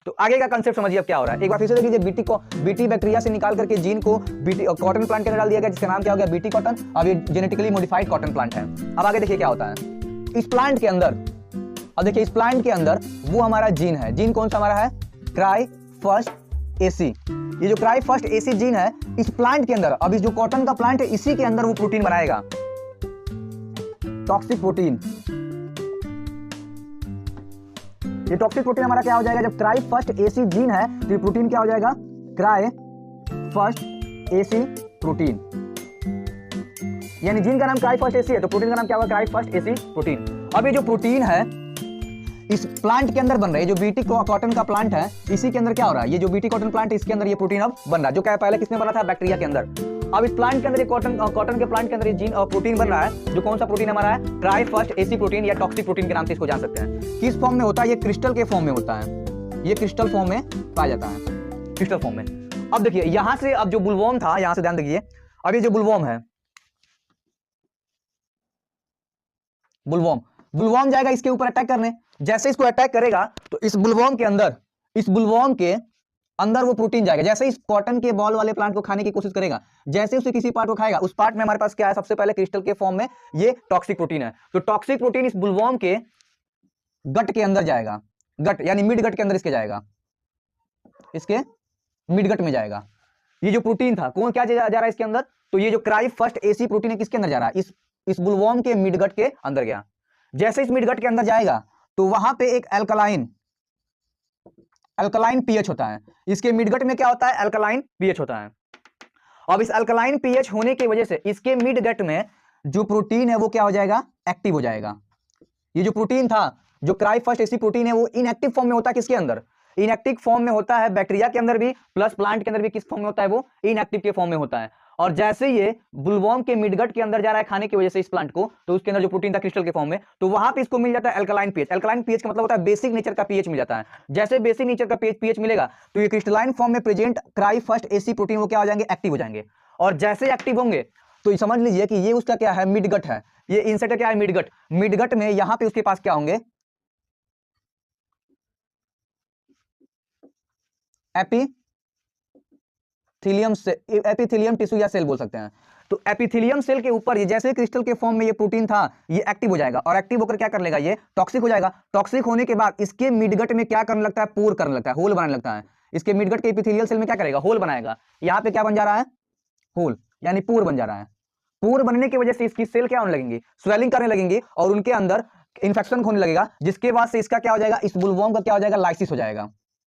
तो आगे का कंसेप्ट समझिए अब क्या हो रहा है। एक बार फिर से देखिए, बीटी बैक्टीरिया से निकाल करके जीन को बीटी कॉटन प्लांट के अंदर डाल दिया गया, जिसका नाम क्या हो गया, बीटी कॉटन। अब ये जेनेटिकली मॉडिफाइड कॉटन प्लांट है। अब आगे देखिए क्या होता है इस प्लांट के अंदर। अब देखिए इस प्लांट के अंदर वो हमारा जीन है, जीन कौन सा हमारा है, क्राई फर्स्ट एसी। ये जो क्राई फर्स्ट एसी जीन है इस प्लांट के अंदर, अब इस जो कॉटन का प्लांट है इसी के अंदर वो प्रोटीन बनाएगा, टॉक्सिक प्रोटीन। ये टॉक्सिक प्रोटीन हमारा क्या हो जाएगा, जब क्राई फर्स्ट एसी जीन है तो ये प्रोटीन क्या हो जाएगा, क्राई फर्स्ट एसी प्रोटीन। यानी जीन का नाम क्राई फर्स्ट एसी है तो प्रोटीन का नाम क्या होगा, क्राई फर्स्ट एसी प्रोटीन। अब ये जो प्रोटीन है इस प्लांट के अंदर बन रहा है, जो बीटी कॉटन का प्लांट है इसी के अंदर क्या हो रहा है, ये जो बीटी कॉटन प्लांट है इसके अंदर ये प्रोटीन अब बन रहा है, जो क्या पहले किसने बना था, बैक्टीरिया के अंदर। अब इस प्लांट के अंदर कॉटन के प्लांट के अंदर ये जीन प्रोटीन बन रहा है, जो कौन सा प्रोटीन हमारा है, ट्राई फर्स्ट एसी प्रोटीन या टॉक्सिक प्रोटीन के नाम से इसको जान सकते हैं। किस फॉर्म में होता है, ये क्रिस्टल के फॉर्म में होता है, ये क्रिस्टल फॉर्म में पाया जाता है, क्रिस्टल फॉर्म में। अब देखिए यहां से अब जो बुलवॉर्म था, यहां से ध्यान देखिए, अब ये जो बुलवॉर्म है, बुलवॉर्म जाएगा इसके ऊपर अटैक करने। जैसे इसको अटैक करेगा तो इस बुलवॉर्म के अंदर वो प्रोटीन जाएगा। जैसे इस कॉटन के बॉल वाले प्लांट को खाने की कोशिश करेगा, जैसे उसे किसी पार्ट को खाएगा, उस पार्ट में हमारे पास क्या है, सबसे पहले क्रिस्टल के फॉर्म में ये टॉक्सिक प्रोटीन है। तो टॉक्सिक प्रोटीन इस बुलवॉर्म के गट के अंदर जाएगा, गट यानी मिड गट के अंदर इसके जाएगा, इसके मिड गट में जाएगा। ये जो प्रोटीन था कौन क्या जा रहा है इसके अंदर, तो ये जो क्राई फर्स्ट एसी प्रोटीन है किसके अंदर जा रहा है, इस बुलवॉर्म के मिड गट के अंदर गया। जैसे इस मिड गट के अंदर जाएगा तो वहां पे एक अल्कलाइन पीएच होता है, इसके मिडगट में क्या होता है, अल्कलाइन पीएच होता है। अब इस अल्कलाइन पीएच होने की वजह से इसके मिडगट में जो प्रोटीन है वो क्या हो जाएगा, एक्टिव हो जाएगा। ये जो प्रोटीन था, जो क्राई फर्स्ट एसी प्रोटीन है, वो इनएक्टिव फॉर्म में होता है, किसके अंदर, इनएक्टिव फॉर्म में होता है बैक्टीरिया के अंदर भी, प्लस प्लांट के अंदर भी किस फॉर्म में होता है, वो इनएक्टिव के फॉर्म में होता है। और जैसे ये बुलवॉर्म के मिडगट के अंदर जा रहा है खाने की वजह से इस प्लांट को, तो उसके अंदर जो प्रोटीन था क्रिस्टल के फॉर्म में, तो वहां पे इसको मिल जाता है अल्कलाइन पीएच। अल्कलाइन पीएच का मतलब होता है बेसिक नेचर का पीएच मिल जाता है। जैसे बेसिक नेचर का पीएच मिलेगा तो ये क्रिस्टलाइन फॉर्म में present cry first AC protein वो क्या हो जाएंगे, एक्टिव हो जाएंगे। और जैसे एक्टिव होंगे तो समझ लीजिए कि ये उसका क्या है, मिडगट है, ये इंसेट क्या है, मिडगट। मिडगट में यहां पे उसके पास क्या होंगे, एपिथेलियम टिश्यू या सेल बोल सकते हैं। तो एपिथेलियम सेल के ऊपर ये जैसे क्रिस्टल के फॉर्म में ये प्रोटीन था, ये एक्टिव हो जाएगा और एक्टिव होकर क्या कर लेगा, ये टॉक्सिक हो जाएगा। टॉक्सिक होने के बाद इसके मिडगट में क्या करने लगता है, पोर करने लगता है, होल बनाने लगता है। इसके मिडगट के एपिथेलियल सेल में क्या करेगा, होल बनाएगा। यहाँ पे क्या बन जा रहा है, होल यानी पोर बन जा रहा है। पोर बनने की वजह से इसकी सेल क्या होने लगेंगी, स्वेलिंग करने लगेंगी और उनके अंदर इंफेक्शन होने लगेगा, जिसके बाद से इसका क्या हो जाएगा, इस बुलवॉर्म का क्या हो जाएगा, लाइसिस हो जाएगा।